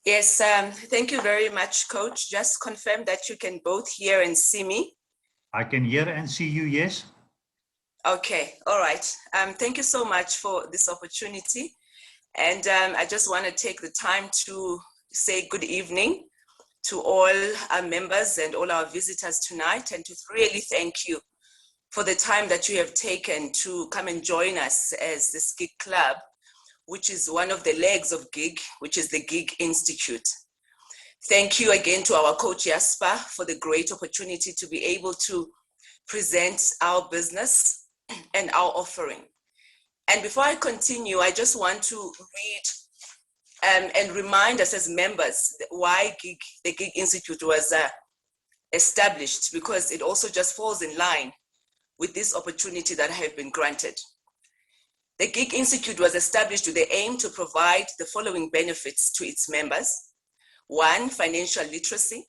Yes, thank you very much, Coach. Just confirm that you can both hear and see me. I can hear and see you, yes. Okay, all right. Thank you so much for this opportunity. And I just want to take the time to say good evening to all our members and all our visitors tonight, and to really thank you for the time that you have taken to come and join us as this Gig Club, which is one of the legs of Gig, which is the Gig Institute. Thank you again to our coach Jasper for the great opportunity to be able to present our business and our offering. And before I continue, I just want to read and remind us as members why the Gig Institute was established, because it also just falls in line with this opportunity that I have been granted. The Gig Institute was established with the aim to provide the following benefits to its members. 1, financial literacy.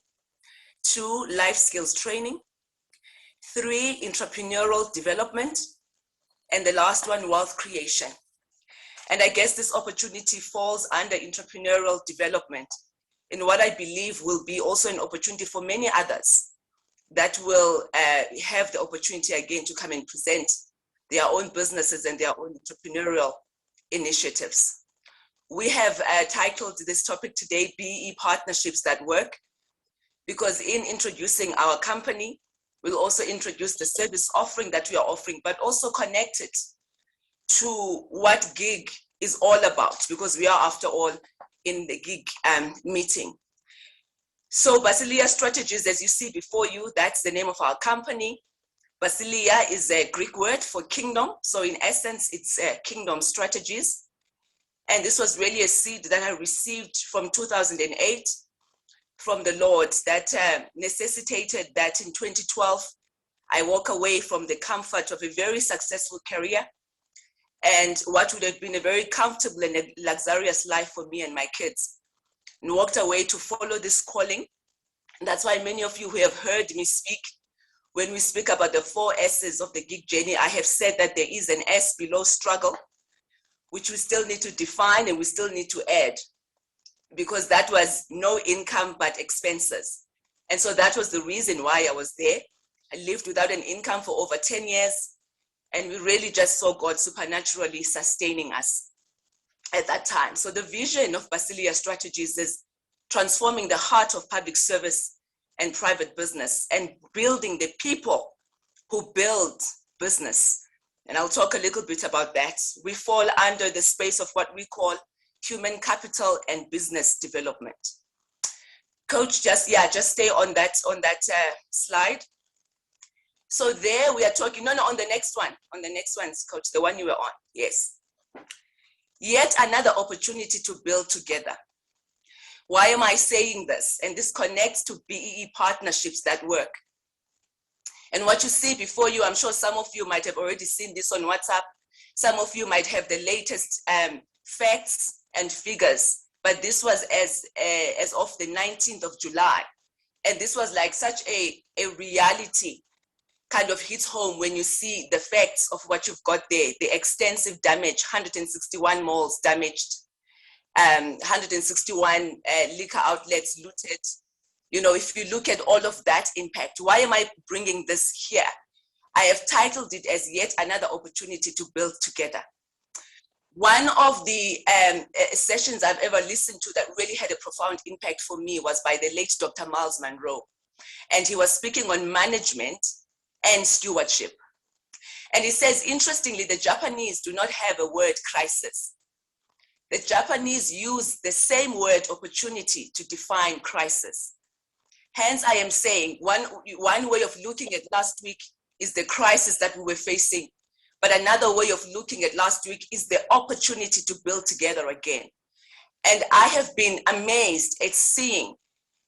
2, life skills training. 3, entrepreneurial development. And the last one, wealth creation. And I guess this opportunity falls under entrepreneurial development in what I believe will be also an opportunity for many others that will have the opportunity again to come and present their own businesses and their own entrepreneurial initiatives. We have titled this topic today, BBBEE Partnerships That Work, because in introducing our company, we'll also introduce the service offering that we are offering, but also connect it to what Gig is all about, because we are, after all, in the Gig meeting. So Basileia Strategies, as you see before you, that's the name of our company. Basileia is a Greek word for kingdom. So in essence, it's kingdom strategies. And this was really a seed that I received from 2008 from the Lord that necessitated that in 2012, I walk away from the comfort of a very successful career and what would have been a very comfortable and a luxurious life for me and my kids, and walked away to follow this calling. And that's why many of you who have heard me speak, when we speak about the 4 S's of the Gig journey, I have said that there is an S below struggle, which we still need to define and we still need to add, because that was no income but expenses. And so that was the reason why I was there. I lived without an income for over 10 years, and we really just saw God supernaturally sustaining us at that time. So the vision of Basileia Strategies is transforming the heart of public service and private business and building the people who build business. And I'll talk a little bit about that. We fall under the space of what we call human capital and business development. Coach, just stay on that slide. So there we are talking, on the next one, Coach, the one you were on, yes. Yet another opportunity to build together. Why am I saying this? And this connects to BBBEE Partnerships That Work. And what you see before you, I'm sure some of you might have already seen this on WhatsApp. Some of you might have the latest facts and figures, but this was as of the 19th of July. And this was like such a reality kind of hits home when you see the facts of what you've got there, the extensive damage, 161 malls damaged, 161 liquor outlets looted. If you look at all of that impact, why am I bringing this here? I have titled it as yet another opportunity to build together. One of the sessions I've ever listened to that really had a profound impact for me was by the late Dr. Miles Monroe. And he was speaking on management and stewardship. And he says, interestingly, the Japanese do not have a word crisis. The Japanese use the same word opportunity to define crisis. Hence, I am saying one way of looking at last week is the crisis that we were facing. But another way of looking at last week is the opportunity to build together again. And I have been amazed at seeing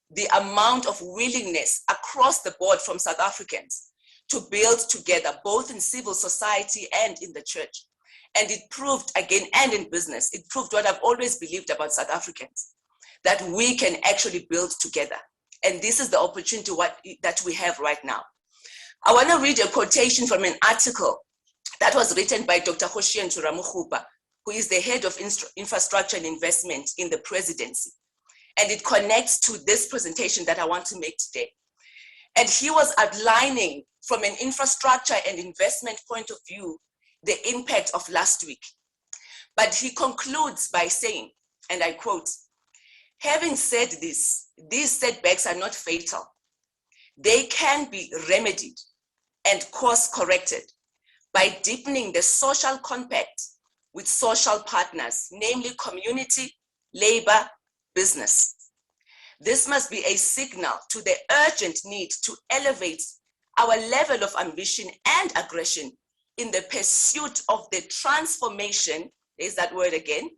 the amount of willingness across the board from South Africans to build together, both in civil society and in the church. And it proved again, and in business, it proved what I've always believed about South Africans, that we can actually build together. And this is the opportunity that we have right now. I want to read a quotation from an article that was written by Dr. Hoshian Turamuhuba, who is the head of infrastructure and investment in the presidency. and it connects to this presentation that I want to make today. And he was outlining from an infrastructure and investment point of view, the impact of last week. But he concludes by saying, and I quote, "Having said this, these setbacks are not fatal. They can be remedied and course corrected by deepening the social compact with social partners, namely community, labor, business. This must be a signal to the urgent need to elevate our level of ambition and aggression in the pursuit of the transformation," there's that word again,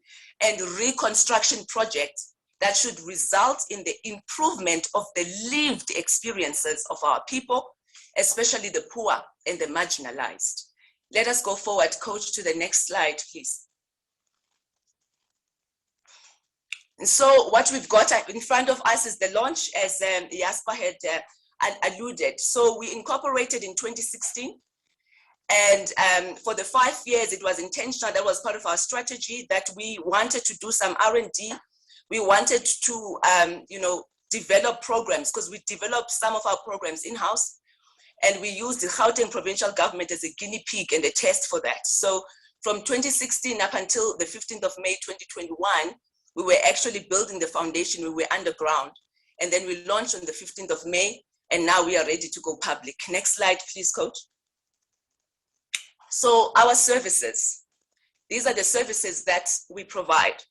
"and reconstruction project that should result in the improvement of the lived experiences of our people, especially the poor and the marginalized." Let us go forward, Coach, to the next slide, please. And so what we've got in front of us is the launch, as Jasper had alluded. So we incorporated in 2016. And for the 5 years, it was intentional. That was part of our strategy, that we wanted to do some R&D. We wanted to, develop programs, because we developed some of our programs in-house. And we used the Gauteng provincial government as a guinea pig and a test for that. So from 2016 up until the 15th of May, 2021, we were actually building the foundation. We were underground. And then we launched on the 15th of May, and now we are ready to go public. Next slide, please, Coach. So our services, these are the services that we provide.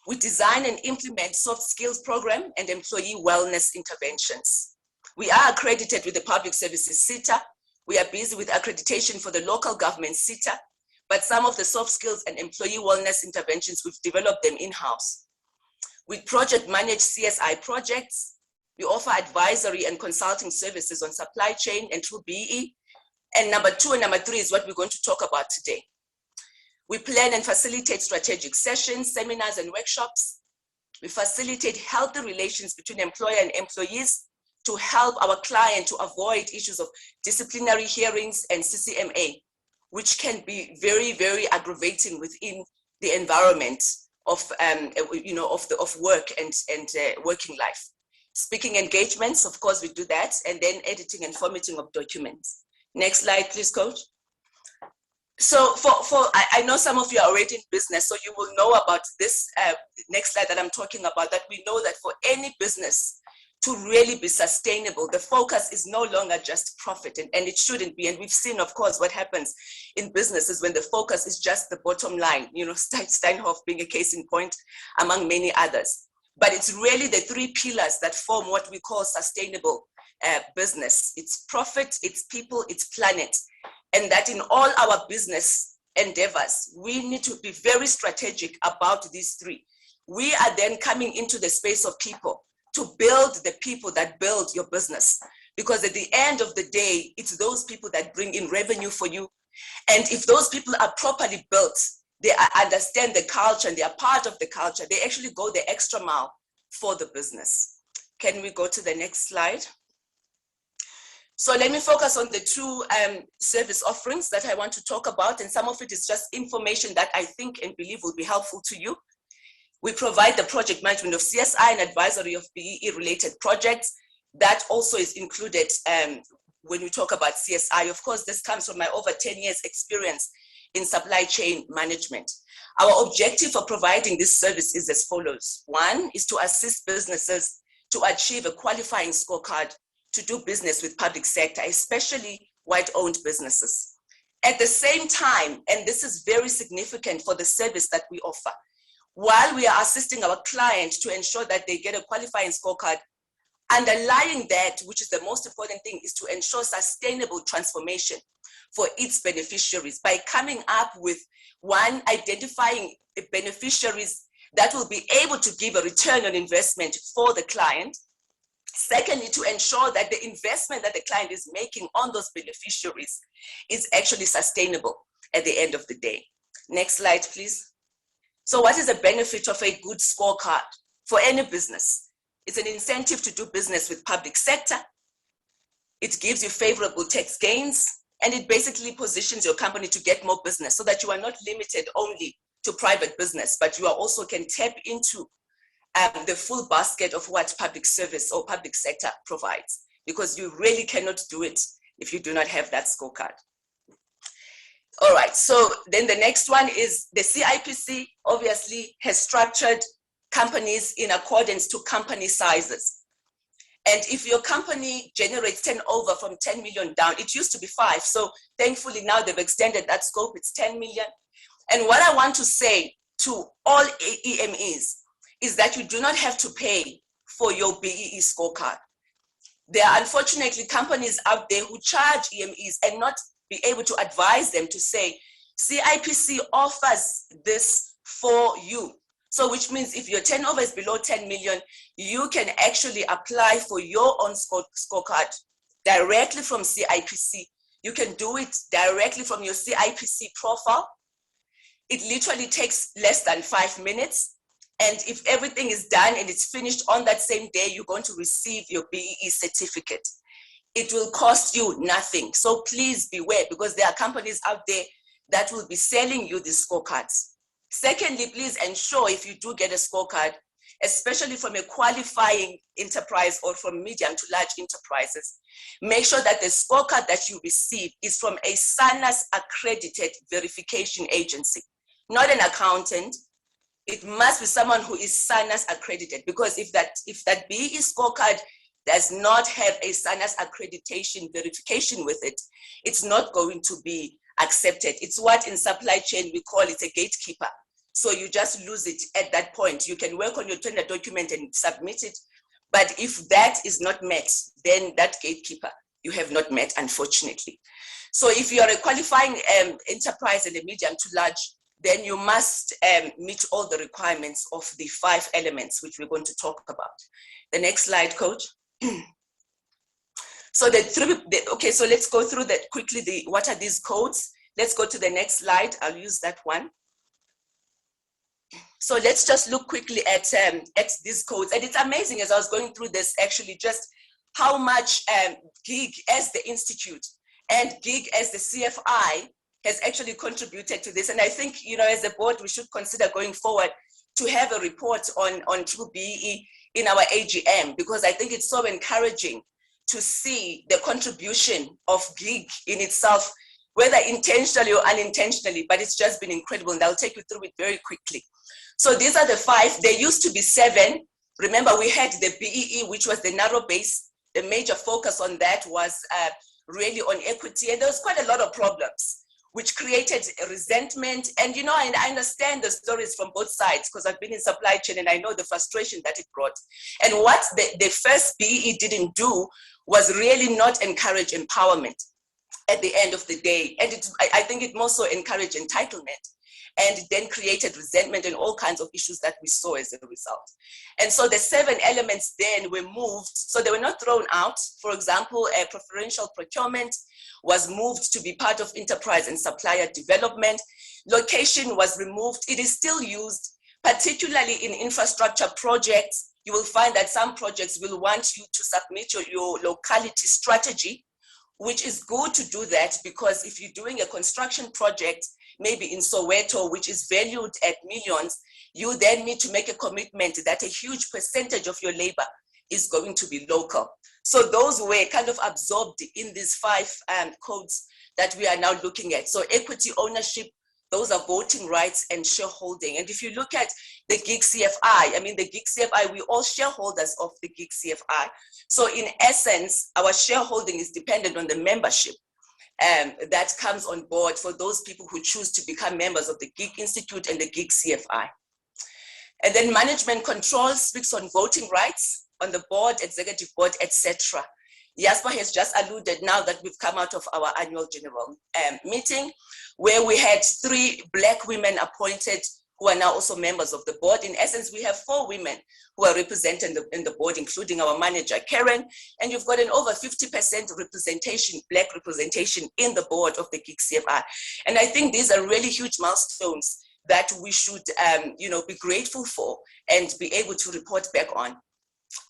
We design and implement soft skills program and employee wellness interventions. We are accredited with the Public Services SETA. We are busy with accreditation for the local government SETA, but some of the soft skills and employee wellness interventions, we've developed them in-house. We project manage CSI projects. We offer advisory and consulting services on supply chain and through BEE. And number 2 and number 3 is what we're going to talk about today. We plan and facilitate strategic sessions, seminars, and workshops. We facilitate healthy relations between employer and employees to help our client to avoid issues of disciplinary hearings and CCMA, which can be very, very aggravating within the environment of work and working life. Speaking engagements, of course, we do that, and then editing and formatting of documents. Next slide, please, Coach. So I know some of you are already in business, so you will know about this next slide that I'm talking about, that we know that for any business to really be sustainable, the focus is no longer just profit, and it shouldn't be. And we've seen, of course, what happens in businesses when the focus is just the bottom line, Steinhoff being a case in point among many others. But it's really the 3 pillars that form what we call sustainable business. It's profit, it's people, it's planet. And that in all our business endeavors, we need to be very strategic about these 3. We are then coming into the space of people to build the people that build your business. Because at the end of the day, it's those people that bring in revenue for you. And if those people are properly built, they understand the culture and they are part of the culture, they actually go the extra mile for the business. Can we go to the next slide? So let me focus on the 2 service offerings that I want to talk about, and some of it is just information that I think and believe will be helpful to you. We provide the project management of CSI and advisory of BEE related projects. That also is included when we talk about CSI. Of course, this comes from my over 10 years experience in supply chain management. Our objective for providing this service is as follows. 1 is to assist businesses to achieve a qualifying scorecard to do business with public sector, especially white-owned businesses. At the same time, and this is very significant for the service that we offer, while we are assisting our client to ensure that they get a qualifying scorecard, underlying that, which is the most important thing, is to ensure sustainable transformation for its beneficiaries by coming up with, 1, identifying beneficiaries that will be able to give a return on investment for the client. Secondly, to ensure that the investment that the client is making on those beneficiaries is actually sustainable at the end of the day. Next slide, please. So what is the benefit of a good scorecard for any business? It's an incentive to do business with public sector. It gives you favorable tax gains, and it basically positions your company to get more business so that you are not limited only to private business, but you are also can tap into the full basket of what public service or public sector provides, because you really cannot do it if you do not have that scorecard. All right, so then the next one is the CIPC obviously has structured companies in accordance to company sizes. And if your company generates turnover from 10 million down, it used to be 5. So thankfully now they've extended that scope, it's 10 million. And what I want to say to all EMEs is that you do not have to pay for your BEE scorecard. There are unfortunately companies out there who charge EMEs and not be able to advise them to say, CIPC offers this for you. So which means if your turnover is below 10 million, you can actually apply for your own scorecard directly from CIPC. You can do it directly from your CIPC profile. It literally takes less than 5 minutes. And if everything is done and it's finished on that same day, you're going to receive your BEE certificate. It will cost you nothing. So please beware, because there are companies out there that will be selling you these scorecards. Secondly, please ensure if you do get a scorecard, especially from a qualifying enterprise or from medium to large enterprises, make sure that the scorecard that you receive is from a SANAS accredited verification agency, not an accountant. It must be someone who is SANAS accredited, because if that BEE scorecard does not have a SANAS accreditation verification with it, it's not going to be accepted. It's what in supply chain we call it a gatekeeper. So you just lose it at that point. You can work on your tender document and submit it, but if that is not met, then that gatekeeper you have not met, unfortunately. So if you are a qualifying enterprise and a medium to large, then you must meet all the requirements of the 5 elements, which we're going to talk about. The next slide, Coach. So okay, so let's go through that quickly. What are these codes? Let's go to the next slide. I'll use that one. So let's just look quickly at these codes. And it's amazing as I was going through this, actually, just how much GIG as the institute and GIG as the CFI has actually contributed to this. And I think, you know, as a board, we should consider going forward to have a report on true BEE in our AGM, because I think it's so encouraging to see the contribution of GIG in itself, whether intentionally or unintentionally, but it's just been incredible. And I'll take you through it very quickly. So these are the 5. There used to be 7. Remember, we had the BEE, which was the narrow base. The major focus on that was really on equity. And there was quite a lot of problems, which created resentment. And, you know, and I understand the stories from both sides, because I've been in supply chain and I know the frustration that it brought. And what the first BEE didn't do was really not encourage empowerment at the end of the day. And I think it more so encouraged entitlement, and then created resentment and all kinds of issues that we saw as a result. And so the 7 elements then were moved, so they were not thrown out. For example, a preferential procurement was moved to be part of enterprise and supplier development. Location was removed. It is still used, particularly in infrastructure projects. You will find that some projects will want you to submit your locality strategy, which is good to do that, because if you're doing a construction project, maybe in Soweto, which is valued at millions, you then need to make a commitment that a huge percentage of your labor is going to be local. So those were kind of absorbed in these 5 codes that we are now looking at. So equity ownership, those are voting rights and shareholding. And if you look at the GIG CFI, I mean, the GIG CFI, we're all shareholders of the GIG CFI. So in essence, our shareholding is dependent on the membership that comes on board for those people who choose to become members of the GIG Institute and the GIG CFI. And then management control speaks on voting rights on the board, executive board, etc. Jasper has just alluded now that we've come out of our annual general meeting, where we had 3 Black women appointed who are now also members of the board. In essence, we have 4 women who are represented in the board, including our manager, Karen, and you've got an over 50% representation, Black representation in the board of the GIG CFI. And I think these are really huge milestones that we should you know, be grateful for and be able to report back on.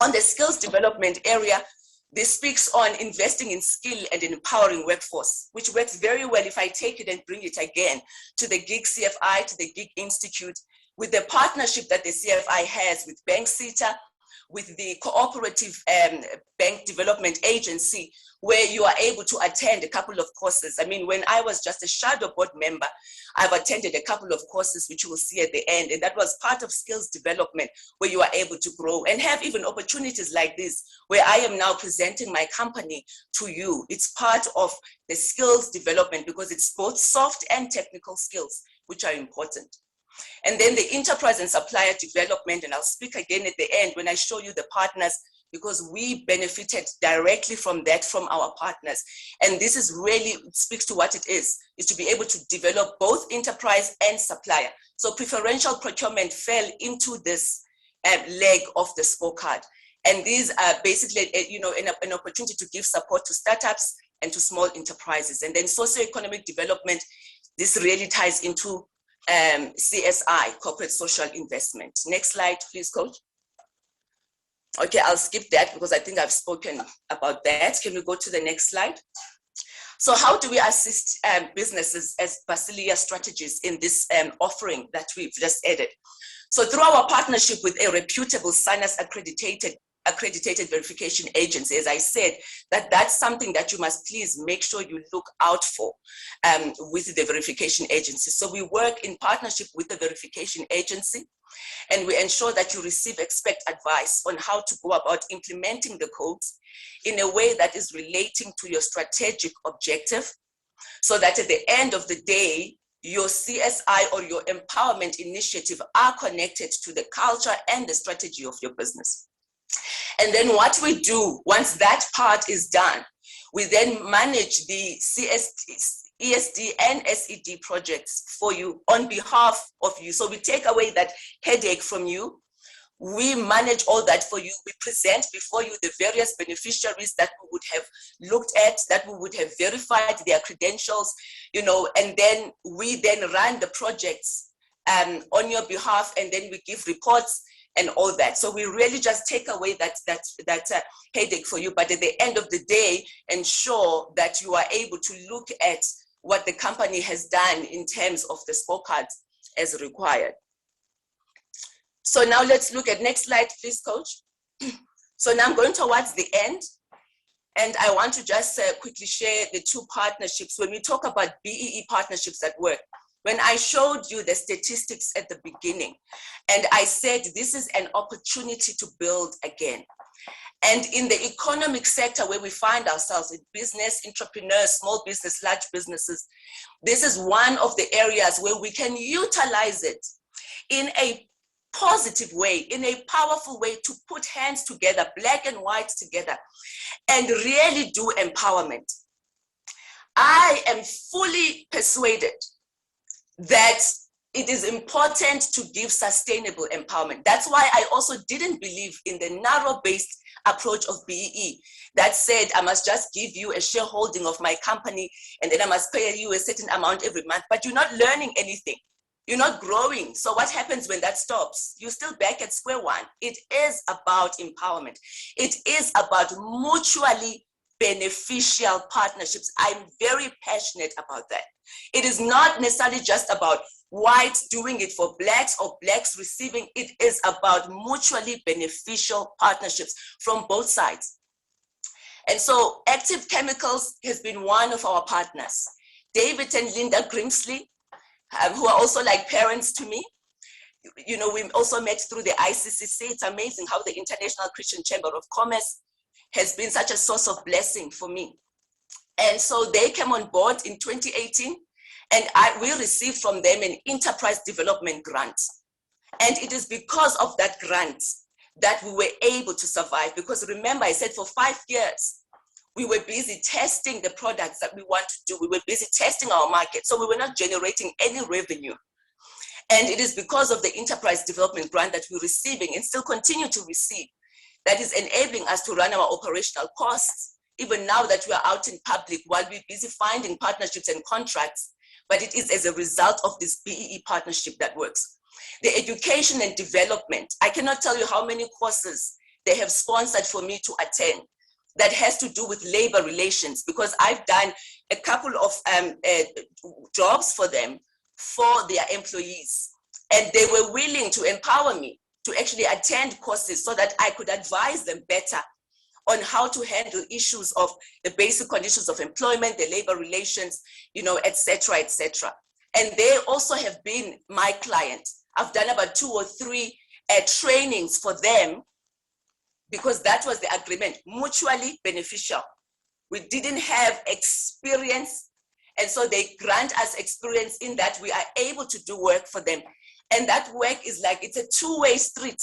On the skills development area, this speaks on investing in skill and in empowering workforce, which works very well if I take it and bring it again to the GIG CFI, to the GIG Institute, with the partnership that the CFI has with Bank Sita, with the Cooperative Bank Development Agency, where you are able to attend a couple of courses. I mean, when I was just a shadow board member, I've attended a couple of courses, which you will see at the end, and that was part of skills development, where you are able to grow and have even opportunities like this, where I am now presenting my company to you. It's part of the skills development because it's both soft and technical skills, which are important. And then the enterprise and supplier development, and I'll speak again at the end when I show you the partners, because we benefited directly from that from our partners. And this is really, it speaks to what it is to be able to develop both enterprise and supplier. So preferential procurement fell into this leg of the scorecard. And these are basically, an opportunity to give support to startups and to small enterprises. And then socioeconomic development, this really ties into CSI, corporate social investment. Next slide, please, Coach. Okay, I'll skip that because I think I've spoken about that. Can we go to the next slide? So how do we assist businesses as Basilia strategies in this offering that we've just added? So through our partnership with a reputable SINUS accredited verification agency, as I said, that's something that you must please make sure you look out for with the verification agency. So we work in partnership with the verification agency, and we ensure that you receive expert advice on how to go about implementing the codes in a way that is relating to your strategic objective, so that at the end of the day, your CSI or your empowerment initiative are connected to the culture and the strategy of your business. And then what we do, once that part is done, we then manage the ESD and SED projects for you on behalf of you. So we take away that headache from you. We manage all that for you. We present before you the various beneficiaries that we would have looked at, that we would have verified their credentials, and then we then run the projects on your behalf, and then we give reports and all that. So we really just take away that headache for you, but at the end of the day, ensure that you are able to look at what the company has done in terms of the scorecards as required. So now let's look at next slide, please, Coach. So now I'm going towards the end, and I want to just quickly share the two partnerships. When we talk about BEE partnerships at work, when I showed you the statistics at the beginning, and I said this is an opportunity to build again. And in the economic sector where we find ourselves in business, entrepreneurs, small business, large businesses, this is one of the areas where we can utilize it in a positive way, in a powerful way, to put hands together, black and white together, and really do empowerment. I am fully persuaded that it is important to give sustainable empowerment. That's why I also didn't believe in the narrow-based approach of BEE that said, I must just give you a shareholding of my company and then I must pay you a certain amount every month, but you're not learning anything. You're not growing. So what happens when that stops? You're still back at square one. It is about empowerment. It is about mutually beneficial partnerships. I'm very passionate about that. It is not necessarily just about whites doing it for blacks or blacks receiving. It is about mutually beneficial partnerships from both sides. And so Active Chemicals has been one of our partners. David and Linda Grimsley, who are also like parents to me. We also met through the ICCC. It's amazing how the International Christian Chamber of Commerce has been such a source of blessing for me. And so they came on board in 2018, and we received from them an enterprise development grant. And it is because of that grant that we were able to survive. Because remember, I said for 5 years, we were busy testing the products that we want to do. We were busy testing our market. So we were not generating any revenue. And it is because of the enterprise development grant that we're receiving and still continue to receive that is enabling us to run our operational costs, even now that we are out in public while we're busy finding partnerships and contracts. But it is as a result of this BEE partnership that works. The education and development, I cannot tell you how many courses they have sponsored for me to attend that has to do with labor relations, because I've done a couple of jobs for them, for their employees. And they were willing to empower me to actually attend courses so that I could advise them better on how to handle issues of the basic conditions of employment, the labor relations, et cetera, et cetera. And they also have been my client. I've done about 2 or 3 trainings for them because that was the agreement, mutually beneficial. We didn't have experience, and so they grant us experience in that we are able to do work for them. And that work is like, it's a two-way street.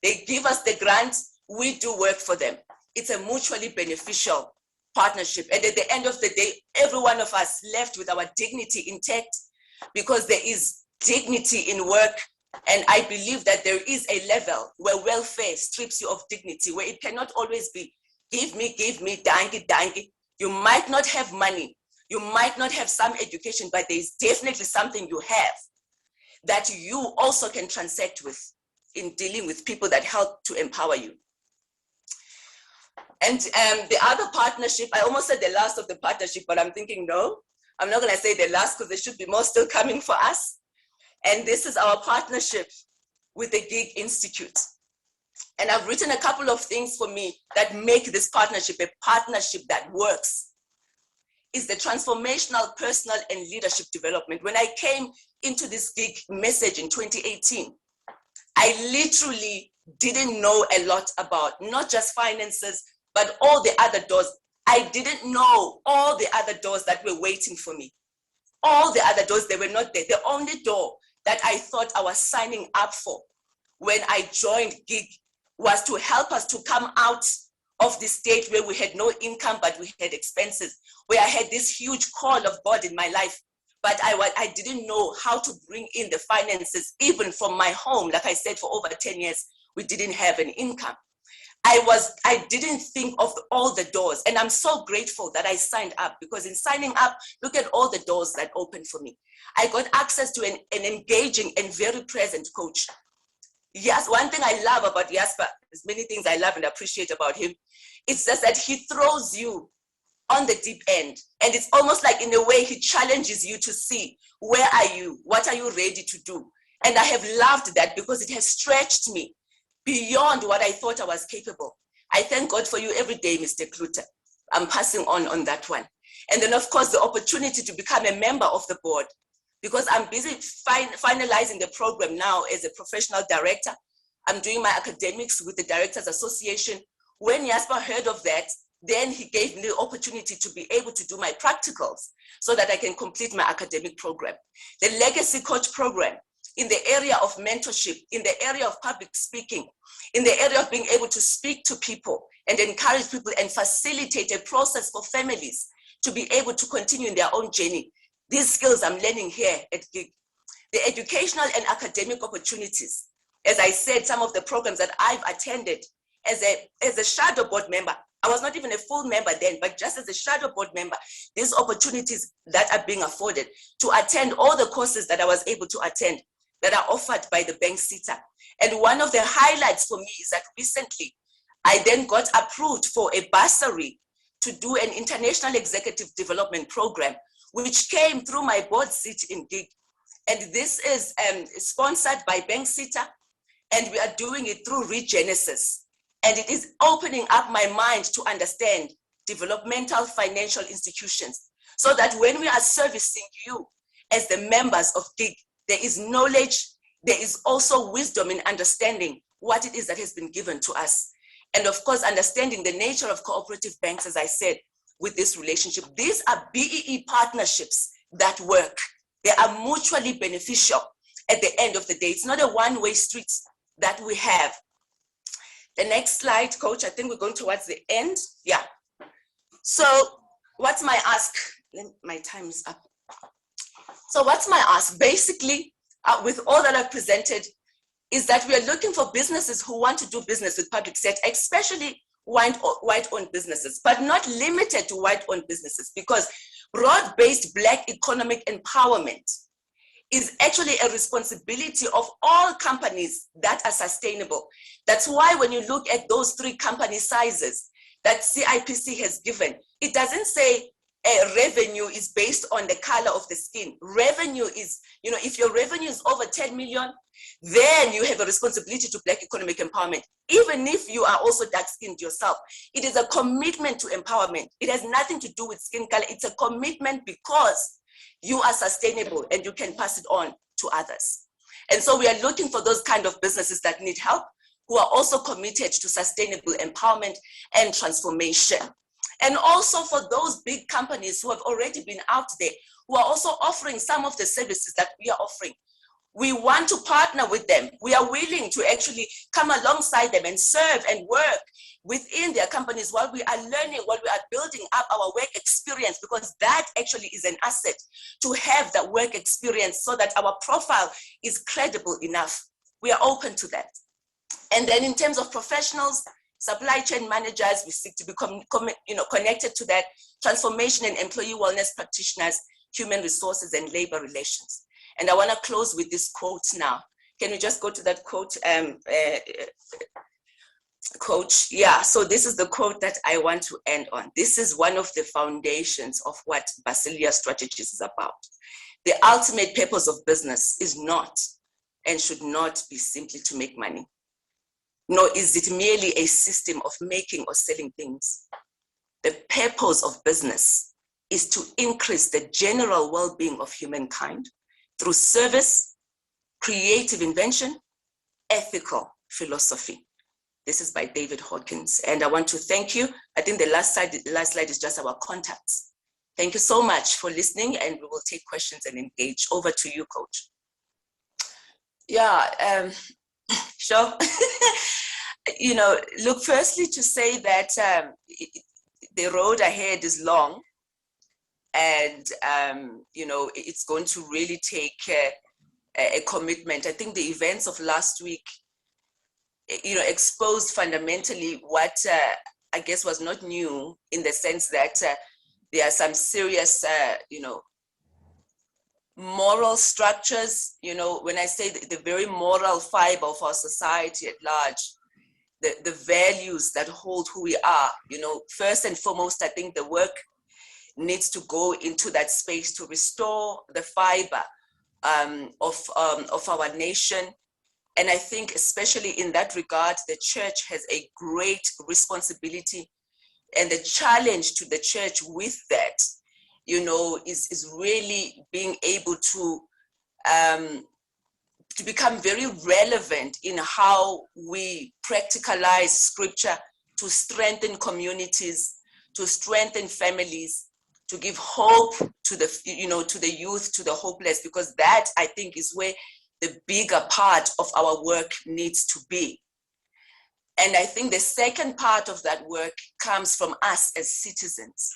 They give us the grant, we do work for them. It's a mutually beneficial partnership. And at the end of the day, every one of us left with our dignity intact, because there is dignity in work. And I believe that there is a level where welfare strips you of dignity, where it cannot always be, give me, danky, danky. You might not have money. You might not have some education, but there's definitely something you have that you also can transact with in dealing with people that help to empower you. And the other partnership, I almost said the last of the partnership, but I'm thinking, no, I'm not gonna say the last, because there should be more still coming for us. And this is our partnership with the Gig Institute. And I've written a couple of things for me that make this partnership a partnership that works. Is the transformational personal and leadership development. When I came into this Gig message in 2018, I literally didn't know a lot about not just finances, but all the other doors. I didn't know all the other doors that were waiting for me. All the other doors, they were not there. The only door that I thought I was signing up for when I joined Gig was to help us to come out of the state where we had no income, but we had expenses, where I had this huge call of God in my life, but I didn't know how to bring in the finances, even from my home. Like I said, for over 10 years, we didn't have an income. I didn't think of all the doors, and I'm so grateful that I signed up, because in signing up, look at all the doors that opened for me. I got access to an engaging and very present coach. Yes, one thing I love about Jasper, there's many things I love and appreciate about him, it's just that he throws you on the deep end. And it's almost like, in a way, he challenges you to see, where are you? What are you ready to do? And I have loved that, because it has stretched me beyond what I thought I was capable. I thank God for you every day, Mr. Kluter. I'm passing on that one. And then, of course, the opportunity to become a member of the board, because I'm busy finalizing the program now as a professional director. I'm doing my academics with the Directors Association. When Jasper heard of that, then he gave me the opportunity to be able to do my practicals so that I can complete my academic program. The Legacy Coach program, in the area of mentorship, in the area of public speaking, in the area of being able to speak to people and encourage people and facilitate a process for families to be able to continue in their own journey. These skills I'm learning here at Gig. The educational and academic opportunities. As I said, some of the programs that I've attended as a shadow board member, I was not even a full member then, but just as a shadow board member, these opportunities that are being afforded to attend all the courses that I was able to attend that are offered by the bank SETA. And one of the highlights for me is that recently, I then got approved for a bursary to do an international executive development program, which came through my board seat in Gig. And this is sponsored by bank SETA, and we are doing it through Regenesis. And it is opening up my mind to understand developmental financial institutions, so that when we are servicing you as the members of Gig, there is knowledge, there is also wisdom in understanding what it is that has been given to us. And of course, understanding the nature of cooperative banks, as I said, with this relationship. These are BEE partnerships that work. They are mutually beneficial at the end of the day. It's not a one-way street that we have. The next slide, Coach, I think we're going towards the end. Yeah. So what's my ask? My time is up. So what's my ask? Basically, with all that I've presented, is that we are looking for businesses who want to do business with public sector, especially white-owned businesses, but not limited to white-owned businesses, because broad-based Black economic empowerment is actually a responsibility of all companies that are sustainable. That's why when you look at those 3 company sizes that CIPC has given, it doesn't say revenue is based on the color of the skin. Revenue is, if your revenue is over 10 million, then you have a responsibility to Black economic empowerment. Even if you are also dark-skinned yourself, it is a commitment to empowerment. It has nothing to do with skin color. It's a commitment because you are sustainable and you can pass it on to others. And so we are looking for those kind of businesses that need help, who are also committed to sustainable empowerment and transformation. And also for those big companies who have already been out there, who are also offering some of the services that we are offering. We want to partner with them. We are willing to actually come alongside them and serve and work within their companies while we are learning, while we are building up our work experience, because that actually is an asset to have that work experience so that our profile is credible enough. We are open to that. And then in terms of professionals, supply chain managers, we seek to be connected to that, transformation and employee wellness practitioners, human resources and labor relations. And I want to close with this quote now. Can we just go to that quote, Coach? Yeah, so this is the quote that I want to end on. This is one of the foundations of what Basilia Strategies is about. The ultimate purpose of business is not and should not be simply to make money, nor is it merely a system of making or selling things. The purpose of business is to increase the general well-being of humankind through service, creative invention, ethical philosophy. This is by David Hawkins. And I want to thank you. I think the last slide is just our contacts. Thank you so much for listening, and we will take questions and engage. Over to you, Coach. Yeah, sure. Look, firstly to say that the road ahead is long, and it's going to really take a commitment. I think the events of last week, exposed fundamentally what I guess was not new, in the sense that there are some serious, moral structures. When I say the very moral fiber of our society at large, the values that hold who we are, first and foremost, I think the work needs to go into that space to restore the fiber of our nation. And I think especially in that regard, the church has a great responsibility, and the challenge to the church with that, is really being able to become very relevant in how we practicalize scripture to strengthen communities, to strengthen families, to give hope to the, to the youth, to the hopeless, because that, I think, is where the bigger part of our work needs to be. And I think the second part of that work comes from us as citizens.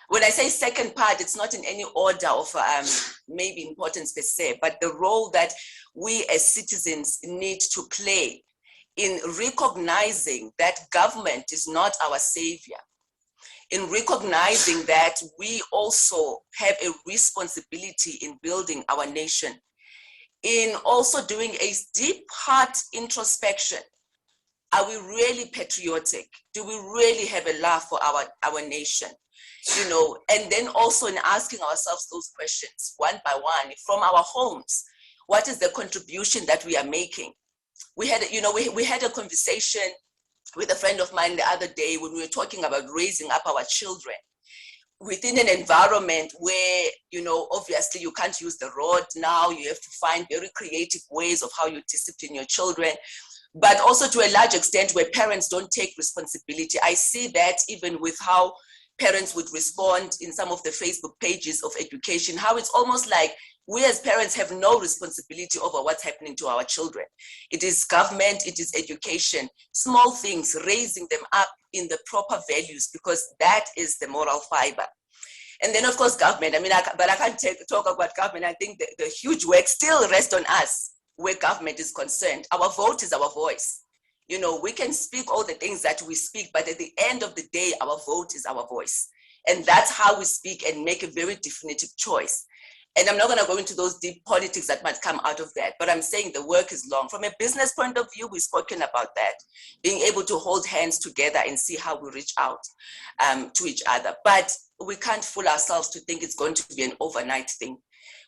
When I say second part, it's not in any order of maybe importance per se, but the role that we as citizens need to play in recognizing that government is not our savior, in recognizing that we also have a responsibility in building our nation, in also doing a deep heart introspection. Are we really patriotic? Do we really have a love for our nation? And then also in asking ourselves those questions one by one from our homes. What is the contribution that we are making? We had, we had a conversation with a friend of mine the other day when we were talking about raising up our children within an environment where, obviously you can't use the rod now. You have to find very creative ways of how you discipline your children, but also to a large extent where parents don't take responsibility. I see that even with how parents would respond in some of the Facebook pages of education, how it's almost like we as parents have no responsibility over what's happening to our children. It is government, it is education, small things, raising them up in the proper values, because that is the moral fiber. And then of course government, but I can't talk about government. I think the huge work still rests on us where government is concerned. Our vote is our voice. We can speak all the things that we speak, but at the end of the day, our vote is our voice. And that's how we speak and make a very definitive choice. And I'm not going to go into those deep politics that might come out of that, but I'm saying the work is long. From a business point of view, we've spoken about that, being able to hold hands together and see how we reach out to each other. But we can't fool ourselves to think it's going to be an overnight thing.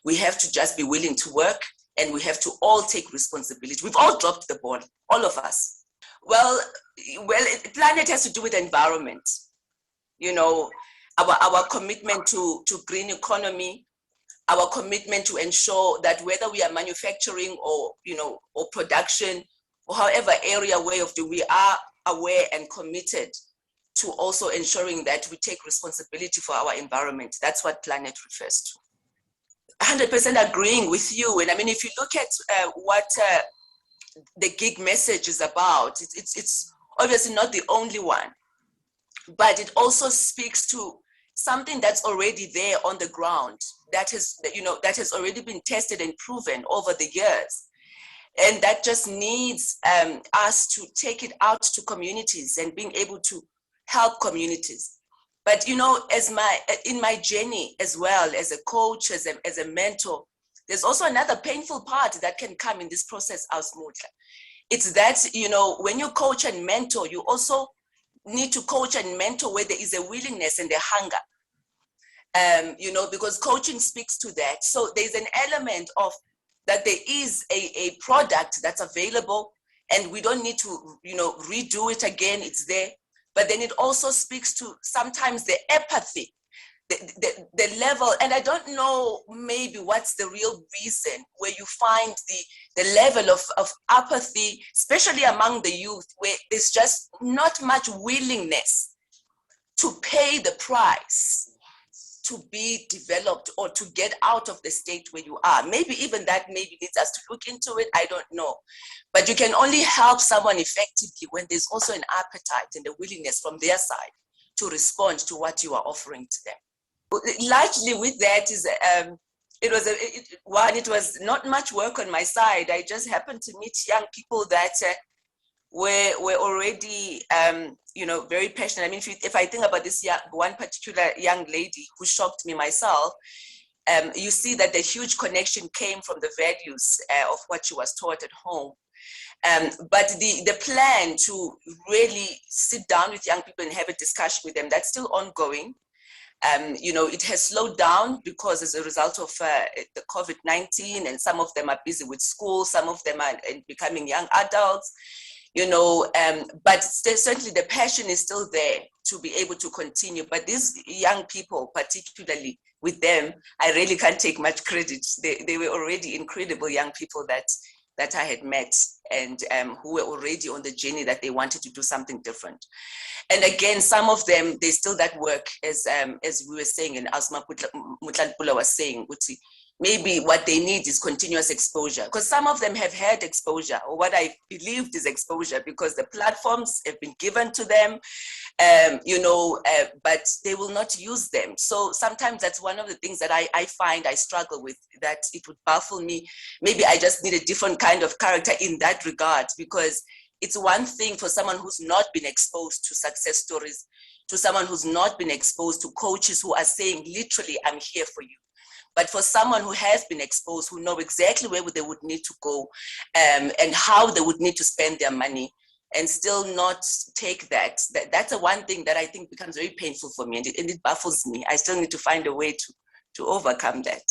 We have to just be willing to work, and we have to all take responsibility. We've all dropped the ball, all of us. Well, planet has to do with environment. You know, our commitment to green economy, our commitment to ensure that whether we are manufacturing or, or production, or however area way of doing, we are aware and committed to also ensuring that we take responsibility for our environment. That's what planet refers to. 100% agreeing with you. And I mean, if you look at what the gig message is about, it's obviously not the only one, but it also speaks to something that's already there on the ground, that has already been tested and proven over the years. And that just needs us to take it out to communities and being able to help communities. But, in my journey as well, as a coach, as a mentor, there's also another painful part that can come in this process, Asmutla. It's that, when you coach and mentor, you also need to coach and mentor where there is a willingness and a hunger, because coaching speaks to that. So there's an element of that there is a product that's available, and we don't need to, redo it again, it's there. But then it also speaks to sometimes the apathy, the level, and I don't know maybe what's the real reason where you find the level of apathy, especially among the youth, where there's just not much willingness to pay the price to be developed or to get out of the state where you are. Maybe even that maybe needs us to look into it, I don't know. But you can only help someone effectively when there's also an appetite and a willingness from their side to respond to what you are offering to them. Largely with that is, it was not much work on my side. I just happened to meet young people that were already, very passionate. I mean, if I think about this one particular young lady who shocked me myself, you see that the huge connection came from the values of what she was taught at home. But the plan to really sit down with young people and have a discussion with them, that's still ongoing. It has slowed down because as a result of the COVID-19, and some of them are busy with school, some of them are becoming young adults, but certainly the passion is still there to be able to continue. But these young people, particularly with them, I really can't take much credit. They were already incredible young people that I had met, and who were already on the journey that they wanted to do something different. And again, some of them, they still that work, as we were saying, and Asma Mutlanpula was saying, maybe what they need is continuous exposure, because some of them have had exposure, or what I believed is exposure, because the platforms have been given to them, but they will not use them. So sometimes that's one of the things that I find I struggle with, that it would baffle me. Maybe I just need a different kind of character in that regard, because it's one thing for someone who's not been exposed to success stories, to someone who's not been exposed to coaches who are saying, literally, I'm here for you. But for someone who has been exposed, who know exactly where they would need to go, and how they would need to spend their money, and still not take that's the one thing that I think becomes very painful for me, and it baffles me. I still need to find a way to overcome that.